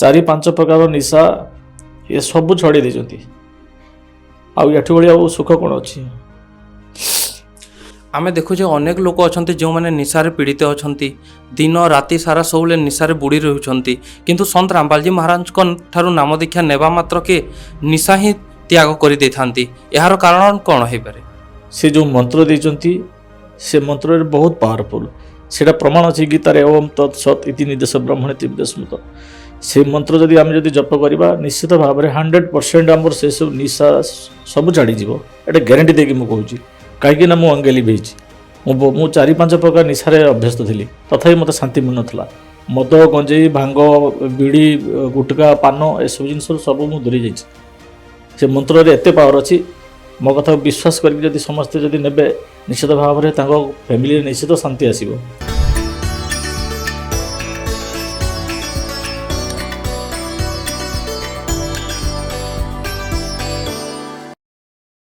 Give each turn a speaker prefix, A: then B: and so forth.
A: 4-5 प्रकार निशा ये सब छड़ी देचंती आठु भाई आ सुख कौन अच्छी।
B: आम देखुचे अनेक लोक अच्छा जो मैंने निशारे पीड़ित अच्छा दिन राति सारा सब निशारे बुड़ी रही किंतु संत रामपाल जी महाराज ठारू नाम दीक्षा नेबा मात्र के निशा ही त्याग कर दे था। यार कारण कौन हो पारे?
A: से जो मंत्र देचंती से मंत्र बहुत पावरफुल सेटा प्रमाण अच्छी गीतार ओम तत्सत इति निर्देश ब्रह्मणे त्रिविदस्मृत से मंत्र जदि आम जदि जप करवा निश्चित भाव में 100% आमर से सब निशा सब छाड़ीज एटा ग्यारंटी देकी मुझे कहूँ कहीं मु अंगेली बेची मु 4-5 प्रकार निशारे अभ्यस्त थी तथापि मत शांति मिल ना मद गंजेई भांग बीड़ी गुटका पान एसब जिन सब मुझे दूरी जा से मंत्र एत पावर अच्छी मो कथा विश्वास करके समस्ते जदि नेबे निश्चित भाव में फैमिली निश्चित शांति आसो।